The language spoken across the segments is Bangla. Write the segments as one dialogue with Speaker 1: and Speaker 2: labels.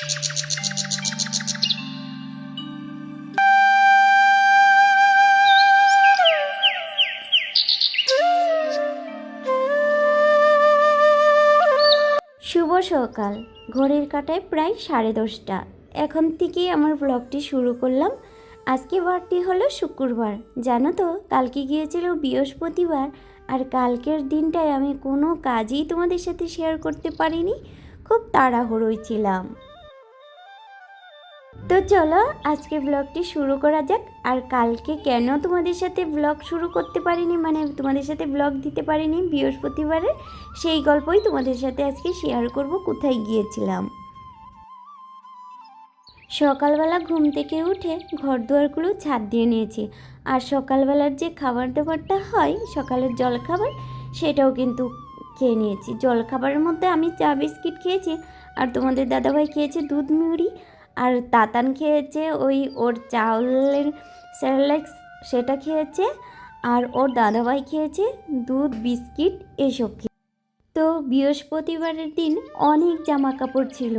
Speaker 1: শুভ সকাল, ঘড়ির কাঁটায় প্রায় 10:30। এখন থেকেই আমার ব্লগটি শুরু করলাম। আজকে বারটি হলো শুক্রবার। জানো তো, কালকে গিয়েছিল বৃহস্পতিবার, আর কালকের দিনটায় আমি কোনো কাজই তোমাদের সাথে শেয়ার করতে পারিনি, খুব তাড়াহুড়োয় ছিলাম। তো চলো আজকে ব্লগটি শুরু করা যাক। আর কালকে কেন তোমাদের সাথে ব্লগ শুরু করতে পারিনি, মানে তোমাদের সাথে ব্লগ দিতে পারিনি বৃহস্পতিবারে, সেই গল্পই তোমাদের সাথে আজকে শেয়ার করব। কোথায় গিয়েছিলাম। সকালবেলা ঘুম থেকে উঠে ঘর দুয়ারগুলো ঝাড় দিয়ে নিয়েছি। আর সকালবেলার যে খাবার দাবারটা হয়, সকালের জলখাবার, সেটাও কিন্তু খেয়ে নিয়েছি। জলখাবারের মধ্যে আমি চা বিস্কিট খেয়েছি, আর তোমাদের দাদাভাই খেয়েছে দুধ মুড়ি, আর তাতান খেয়েছে ওই ওর চাউলের স্যারেলেক্স, সেটা খেয়েছে, আর ওর দাদাভাই খেয়েছে দুধ বিস্কিট এসব খেয়ে। তো বৃহস্পতিবারের দিন অনেক জামা কাপড় ছিল,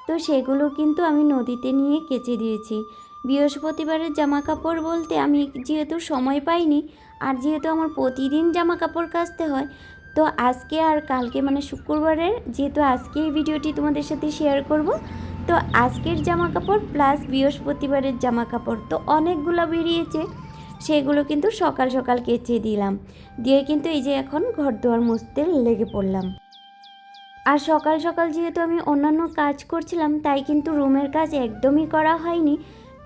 Speaker 1: তো সেগুলো কিন্তু আমি নদীতে নিয়ে কেচে দিয়েছি। বৃহস্পতিবারের জামা কাপড় বলতে আমি যেহেতু সময় পাইনি, আর যেহেতু আমার প্রতিদিন জামা কাপড় কাচতে হয়, তো আজকে আর কালকে মানে শুক্রবারের, যেহেতু আজকে এই ভিডিওটি তোমাদের সাথে শেয়ার করব, তো আজকের জামা কাপড় প্লাস বৃহস্পতিবারের জামা কাপড় তো অনেকগুলো বেরিয়েছে, সেগুলো কিন্তু সকাল সকাল কেচে দিলাম। দিয়ে কিন্তু এই যে এখন ঘর দুয়ার মুছতে লেগে পড়লাম। আর সকাল সকাল যেহেতু আমি অন্যান্য কাজ করছিলাম, তাই কিন্তু রুমের কাজ একদমই করা হয়নি।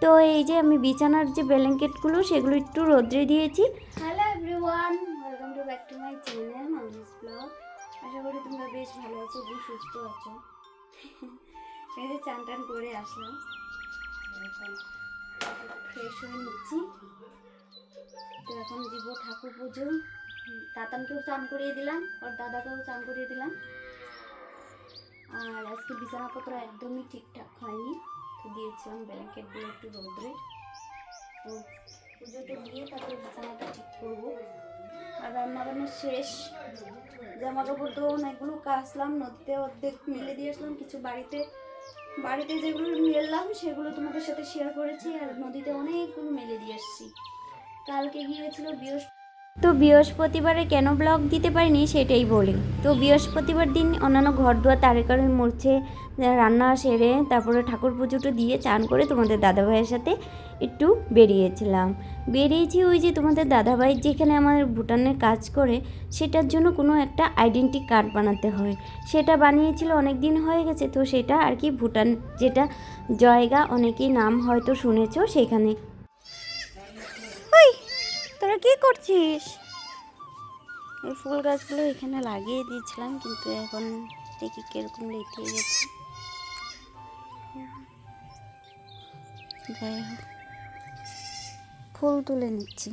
Speaker 1: তো এই যে আমি বিছানার যে ব্ল্যাঙ্কেটগুলো, সেগুলো একটু রোদ্রে দিয়েছি। Hello everyone, welcome to back to my channel Mamoni's blog. আশা করি তোমরা বেশ ভালো আছো, খুব সুস্থ আছো। এই যে চান টান করে আসলাম, ফ্রেশ হয়ে নিচ্ছি। তো এখন দিব ঠাকুর পুজো। তাতানকেও চান করিয়ে দিলাম, ওর দাদাকেও চান করিয়ে দিলাম। আর আজকে বিছানাপত্র একদমই ঠিকঠাক হয়নি, তো দিয়েছিলাম ব্ল্যাঙ্কেট দিয়ে একটু রোদ্রে। তো পুজোটা দিয়ে তারপরে বিছানাটা ঠিক করবো। আর রান্নাবান্না শেষ। জামা কাপড় তো অনেকগুলো কাচলাম, নদীতে অর্ধেক মেলে দিয়ে আসলাম, কিছু বাড়িতে যেগুলো মেললাম সেগুলো তোমাদের সাথে শেয়ার করেছি, আর নদীতে অনেকগুলো মেলে দিয়ে আসছি। কালকে গিয়েছিল তো বৃহস্পতিবারে কেন ব্লগ দিতে পারিনি সেটাই বলি। তো বৃহস্পতিবার দিন অন্যান্য ঘর দুয়ার তারেকারে মুছছে, রান্না সেরে তারপরে ঠাকুর পুজোটা দিয়ে চান করে তোমাদের দাদাভাইয়ের সাথে একটু বেরিয়েছি ওই যে তোমাদের দাদাভাই যেখানে আমার ভুটানের কাজ করে, সেটার জন্য কোনো একটা আইডেন্টি কার্ড বানাতে হয়। সেটা বানিয়েছিল, অনেক দিন হয়ে গেছে। তো সেটা আর কি ভুটান, যেটা জায়গা অনেকেই নাম হয়তো শুনেছো, সেখানে। তোরা কি করছিস? এই ফুল গাছগুলো এখানে লাগিয়ে দিয়েছিলাম, কিন্তু এখন দেখি কিরকম লেটিয়ে গেছে। যাই হোক, ফুল তুলে নিচ্ছি।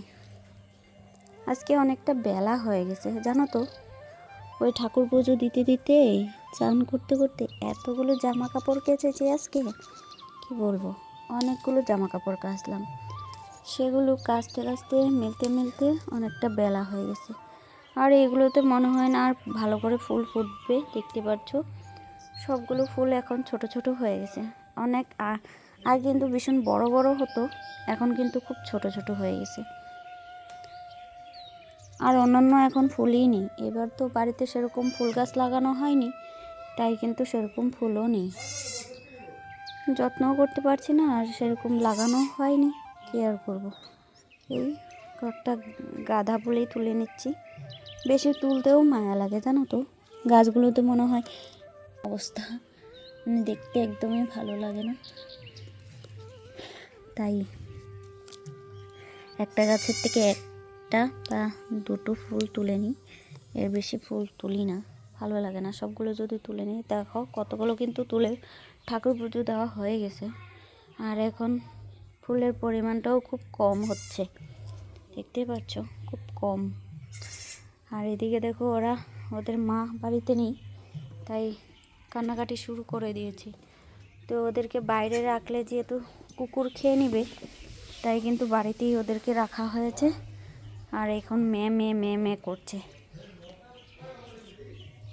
Speaker 1: আজকে অনেকটা বেলা হয়ে গেছে জানো তো, ওই ঠাকুর পুজো দিতে দিতে চান করতে করতে এতগুলো জামা কাপড় কেচেছি আজকে, কি বলবো। অনেকগুলো জামা কাপড় কাচলাম, সেগুলো কাচতে কাচতে মেলতে অনেকটা বেলা হয়ে গেছে। আর এগুলোতে মনে হয় না আর ভালো করে ফুল ফুটবে। দেখতে পাচ্ছ সবগুলো ফুল এখন ছোট ছোট হয়ে গেছে। অনেক আগে কিন্তু ভীষণ বড় বড় হতো, এখন কিন্তু খুব ছোট ছোট হয়ে গেছে। আর অন্যান্য এখন ফুলই নেই। এবার তো বাড়িতে সেরকম ফুল গাছ লাগানো হয়নি, তাই কিন্তু সেরকম ফুলও নেই, যত্নও করতে পারছি না, আর সেরকম লাগানো হয়নি। কি আর করবো, এই কয়েকটা গাঁদা ফুলেই তুলে নিচ্ছি। বেশি তুলতেও মায়া লাগে জানো তো, গাছগুলোতে মনে হয় অবস্থা, মানে দেখতে একদমই ভালো লাগে না। তাই একটা গাছের থেকে একটা বা দুটো ফুল তুলে নিই, এর বেশি ফুল তুলি না, ভালো লাগে না। সবগুলো যদি তুলে নিই, দেখো কতগুলো কিন্তু তুলে ঠাকুর পুজো দেওয়া হয়ে গেছে। আর এখন ফুলের পরিমাণটাও খুব কম হচ্ছে, দেখতেই পাচ্ছ, খুব কম। আর এদিকে দেখো ওদের মা বাড়িতে নেই, তাই কান্নাকাটি শুরু করে দিয়েছি। তো ওদেরকে বাইরে রাখলে যেহেতু কুকুর খেয়ে নেবে, তাই কিন্তু বাড়িতেই ওদেরকে রাখা হয়েছে। আর এখন মে করছে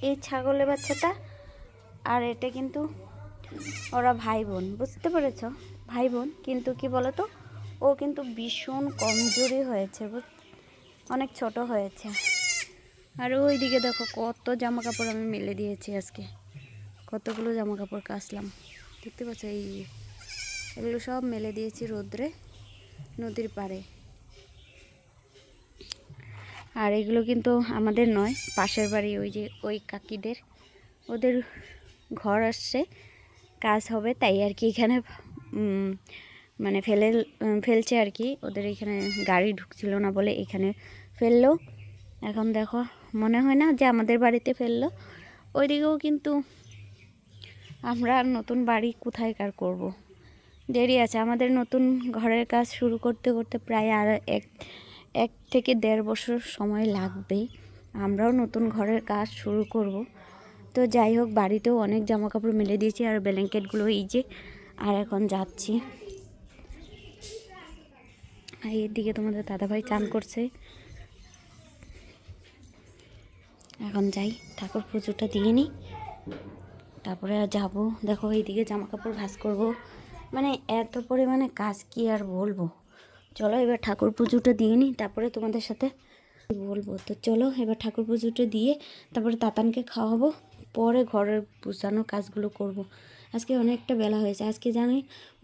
Speaker 1: এই ছাগলের বাচ্চাটা। আর এটা কিন্তু ওরা ভাই বোন, বুঝতে পেরেছ? ভাই বোন, কিন্তু কি বলো তো, ও কিন্তু ভীষণ কমজোরি হয়েছে, অনেক ছোট হয়েছে। আর ওই দিকে দেখো কত জামা কাপড় আমি মেলে দিয়েছি আজকে, কতগুলো জামা কাপড় কাচলাম, দেখতে পাচ্ছ? এই এগুলো সব মেলে দিয়েছি রোদ্রে নদীর পাড়ে। আর এগুলো কিন্তু আমাদের নয়, পাশের বাড়ি ওই যে ওই কাকিদের, ওদের ঘর আসছে, কাজ হবে, তাই আর কি এখানে মানে ফেলছে আর কি। ওদের এখানে গাড়ি ঢুকছিল না বলে এখানে ফেললো। এখন দেখো, মনে হয় না যে আমাদের বাড়িতে ফেললো। ওইদিকেও কিন্তু আমরা নতুন বাড়ি কোথায়কার করব, দেরি আছে আমাদের। নতুন ঘরের কাজ শুরু করতে করতে প্রায় আর এক থেকে 1.5 বছর সময় লাগবে। আমরাও নতুন ঘরের কাজ শুরু করব। তো যাই হোক, বাড়িতেও অনেক জামা কাপড় মেলে দিয়েছি, আর ব্ল্যাঙ্কেটগুলো এই যে। আর এখন যাচ্ছি, এদিকে তোমাদের দাদাভাই চান করছে। এখন যাই, ঠাকুর পুজোটা দিয়ে নিই, তারপরে আর যাবো। দেখো এইদিকে জামা কাপড় ভাঁজ করবো, মানে এত পরিমাণে কাজ কি আর বলবো। চলো এবার ঠাকুর পুজোটা দিয়ে নিই, তারপরে তোমাদের সাথে বলবো। তো চলো এবার ঠাকুর পুজোটা দিয়ে তারপরে তাতানকে খাওয়াবো, পরে ঘরের গুছানো কাজগুলো করব। আজকে অনেকটা বেলা হয়েছে, আজকে জানি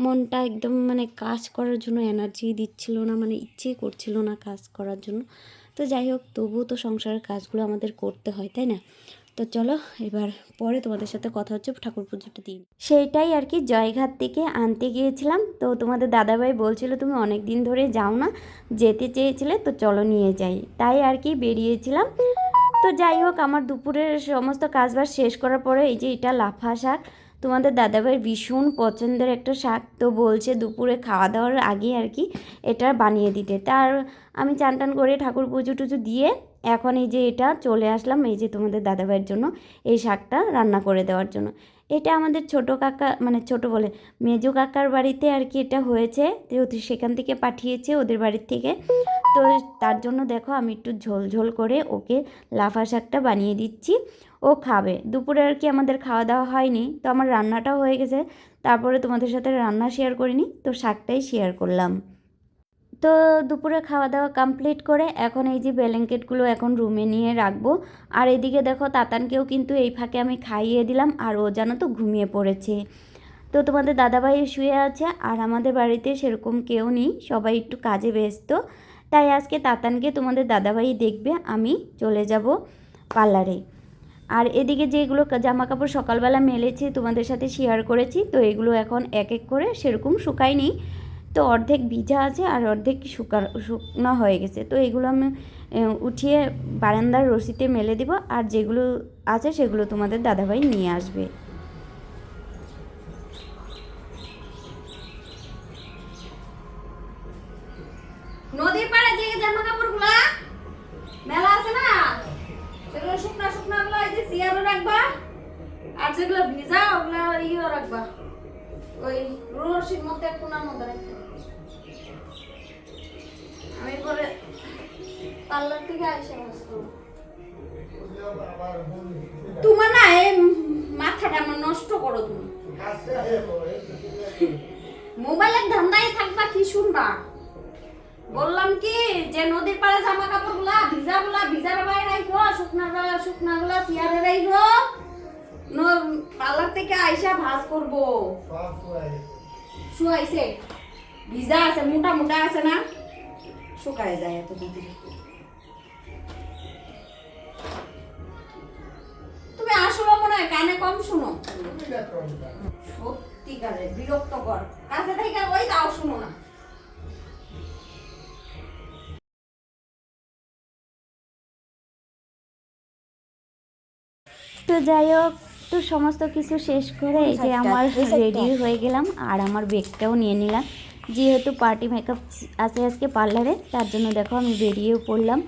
Speaker 1: মনটা একদম মানে কাজ করার জন্য এনার্জি দিচ্ছিল না, মানে ইচ্ছেই করছিল না কাজ করার জন্য। তো যাই হোক, তবুও তো সংসারের কাজগুলো আমাদের করতে হয়, তাই না? তো চলো এবার পরে তোমাদের সাথে কথা হচ্ছে ঠাকুর পুজোটা দিন। সেইটাই আর কি, জয়ঘাট থেকে আনতে গিয়েছিলাম। তো তোমাদের দাদাভাই বলছিল তুমি অনেক দিন ধরে যাও না, যেতে চেয়েছিলে, তো চলো নিয়ে যাই, তাই আর কি বেরিয়েছিলাম। তো যাই হোক, আমার দুপুরের সমস্ত কাজবাজ শেষ করার পরে এই যে এটা লাফা শাক, তোমাদের দাদাভাইয়ের ভীষণ পছন্দের একটা শাক। তো বলছে দুপুরে খাওয়া দাওয়ার আগে আর কি এটা বানিয়ে দিতে। তার আমি চান টান করে ঠাকুর পুজো টুজো দিয়ে এখন এই যে এটা চলে আসলাম, এই যে তোমাদের দাদাভাইয়ের জন্য এই শাকটা রান্না করে দেওয়ার জন্য। এটা আমাদের ছোট কাকা, মানে ছোট বলে মেজো কাকার বাড়িতে আর কি এটা হয়েছে, তো সেখান থেকে পাঠিয়েছে ওদের বাড়ির থেকে। তো তার জন্য দেখো আমি একটু ঝোল ঝোল করে ওকে লাফা শাকটা বানিয়ে দিচ্ছি, ও খাবে। দুপুরে আর কি আমাদের খাওয়া দাওয়া হয়নি, তো আমার রান্নাটাও হয়ে গেছে, তারপরে তোমাদের সাথে রান্না শেয়ার করিনি, তো শাকটাই শেয়ার করলাম। তো দুপুরে খাওয়া দাওয়া কমপ্লিট করে এখন এই যে ব্ল্যাঙ্কেটগুলো এখন রুমে নিয়ে রাখবো। আর এদিকে দেখো তাতানকেও কিন্তু এই ফাঁকে আমি খাইয়ে দিলাম, আর ও জানো তো ঘুমিয়ে পড়েছে। তো তোমাদের দাদাভাই শুয়ে আছে, আর আমাদের বাড়িতে সেরকম কেউ নেই, সবাই একটু কাজে ব্যস্ত। তাই আজকে তাতানকে তোমাদের দাদাভাই দেখবে, আমি চলে যাব পার্লারে। আর এদিকে যেগুলো জামা কাপড় সকালবেলা মেলেছি তোমাদের সাথে শেয়ার করেছি, তো এগুলো এখন এক এক করে সেরকম শুকায়নি, তো অর্ধেক ভিজা আছে আর অর্ধেক শুকনো হয়ে গেছে। তো এগুলো আমি উঠিয়ে বারান্দার রশিতে মেলে দিব, আর যেগুলো আছে সেগুলো তোমাদের দাদাভাই নিয়ে আসবে। নদীর পাড়ে যে জামা কাপড়গুলো মেলা আছে না, সেগুলো শুকনা শুকনা গুলো এই যে সিয়ারও রাখবা, আর যেগুলো ভিজা ওগুলো ইয়েও রাখবা, ওই রশির মধ্যে কোনার মধ্যে রাখবা। আমি পরে পার্লার থেকে আইসা ভাজ করবো। তোমার না এই মাথাটা আমার নষ্ট করো তুমি, মোবাইলের ধান্দায় থাকবা কি শুনবা। বললাম কি যে নদীর পাড়ে জামা কাপড় গুলা ভিজার বাইরে রাখো, শুকনা গুলা চেয়ারে রাখো, পার্লার থেকে আইসা ভাজ করবো। শুয়াইছে ভিজা আছে, মোটা মোটা আছে না, শুকায় যায় এত দিদি। তুমি আসলে মনে হয় কানে কম শুনো, সত্যিকারে বিরক্তকর। কাছে থেকে ওই তাও শুনো না। তো যাই হোক, তো সমস্ত কিছু শেষ করে এই যে আমার রেডি হয়ে গেলাম, আর আমার ব্যাগটাও নিয়ে নিলাম, যেহেতু পার্টি মেকআপ আছে আজকে পার্লারে, তার জন্য দেখো আমি বেরিয়েও পড়লাম।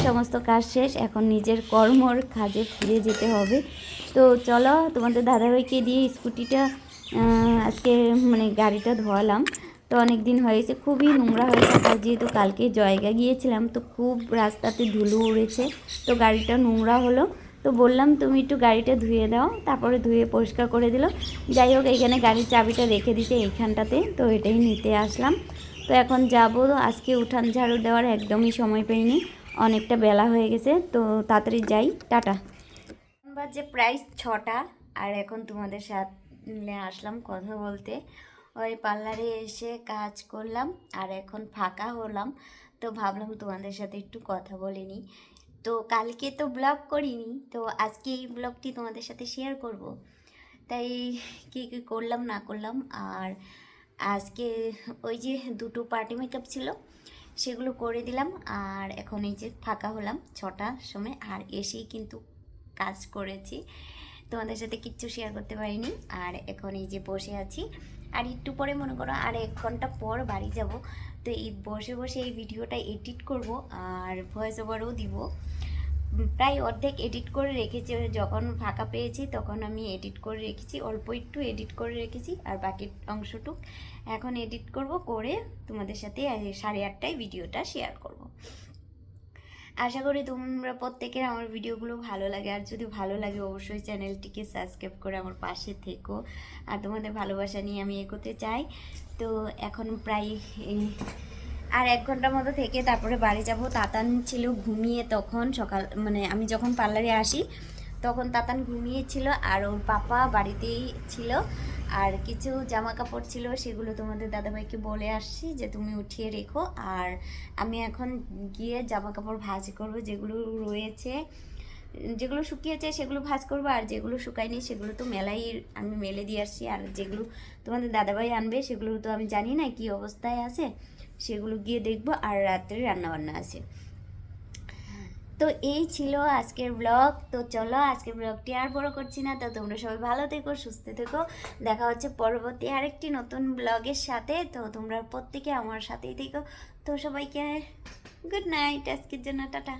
Speaker 1: সমস্ত কাজ শেষ, এখন নিজের কর্মর কাজে ফিরে যেতে হবে। তো চলো, তোমাদের দাদাভাইকে দিয়ে স্কুটিটা আজকে মানে গাড়িটা ধোয়ালাম। তো অনেক দিন হয়েছে, খুবই নোংরা হয়েছে, আর যেহেতু কালকে জয়গা গিয়েছিলাম তো খুব রাস্তাতে ধুলো উড়েছে, তো গাড়িটা নোংরা হলো। তো তো বললাম তুমি একটু গাড়িটা ধুয়ে দাও, তারপরে ধুয়ে পরিষ্কার করে দিল। যাই হোক এইখানে গাড়ির চাবিটা রেখে দিছে এইখানটাতে, তো এটাই নিতে আসলাম। তো এখন যাব, আজকে উঠান ঝাড়ু দেওয়ার একদমই সময় পাইনি, অনেকটা বেলা হয়ে গেছে, তো তাড়াতাড়ি যাই, টাটা। বাজে প্রায় 6টা, আর এখন তোমাদের সাথে আসলাম কথা বলতে। ওই পার্লারে এসে কাজ করলাম আর এখন ফাঁকা হলাম, তো ভাবলাম তোমাদের সাথে একটু কথা বলে নিই। তো কালকে তো ব্লগ করিনি, তো আজকে এই ব্লগটি তোমাদের সাথে শেয়ার করব। তাই কী কী করলাম না করলাম, আর আজকে ওই যে দুটো পার্টি মেকআপ ছিল সেগুলো করে দিলাম। আর এখন এই যে ফাঁকা হলাম 6টার সময়, আর এসেই কিন্তু কাজ করেছি, তোমাদের সাথে কিচ্ছু শেয়ার করতে পারিনি। আর এখন এই যে বসে আছি, আর একটু পরে মনে করো আর 1 ঘন্টা পর বাড়ি যাব। তো এই বসে বসে এই ভিডিওটা এডিট করব আর ভয়েস ওভারও দিব। প্রায় অর্ধেক এডিট করে রেখেছি, যখন ফাঁকা পেয়েছি তখন আমি এডিট করে রেখেছি, অল্প একটু এডিট করে রেখেছি, আর বাকি অংশটুক এখন এডিট করব, করে তোমাদের সাথে 8:30টায় ভিডিওটা শেয়ার করব। আশা করি তোমরা প্রত্যেকের আমার ভিডিওগুলো ভালো লাগে, আর যদি ভালো লাগে অবশ্যই চ্যানেলটিকে সাবস্ক্রাইব করে আমার পাশে থেকো, আর তোমাদের ভালোবাসা নিয়ে আমি এগোতে চাই। তো এখন প্রায় আর 1 ঘন্টার মতো থেকে তারপরে বাড়ি যাব। তাতান ছিল ঘুমিয়ে তখন, সকাল মানে আমি যখন পার্লারে আসি তখন তাতান ঘুমিয়েছিল, আর ওর পাপা বাড়িতেই ছিল। আর কিছু জামা কাপড় ছিল, সেগুলো তোমাদের দাদাভাইকে বলে আসছি যে তুমি উঠিয়ে রেখো, আর আমি এখন গিয়ে জামা কাপড় ভাঁজ করবো, যেগুলো রয়েছে, যেগুলো শুকিয়েছে সেগুলো ভাঁজ করবো, আর যেগুলো শুকায়নি সেগুলো তো মেলাই আমি মেলে দিয়ে আসছি, আর যেগুলো তোমাদের দাদাভাই আনবে সেগুলো তো আমি জানি না কী অবস্থায় আছে, সেগুলো গিয়ে দেখবো। আর রাত্রে রান্নাবান্না আছে। তো এই ছিল আজকের ব্লগ। তো চলো আজকের ব্লগটি আর বড় করছি না, তো তোমরা সবাই ভালো থেকো, সুস্থ থেকো, দেখা হচ্ছে পরবর্তী আরেকটি নতুন ব্লগের সাথে। তো তোমরা প্রত্যেকে আমার সাথেই থেকো। তো সবাইকে গুড নাইট, আজকের জন্য টাটা।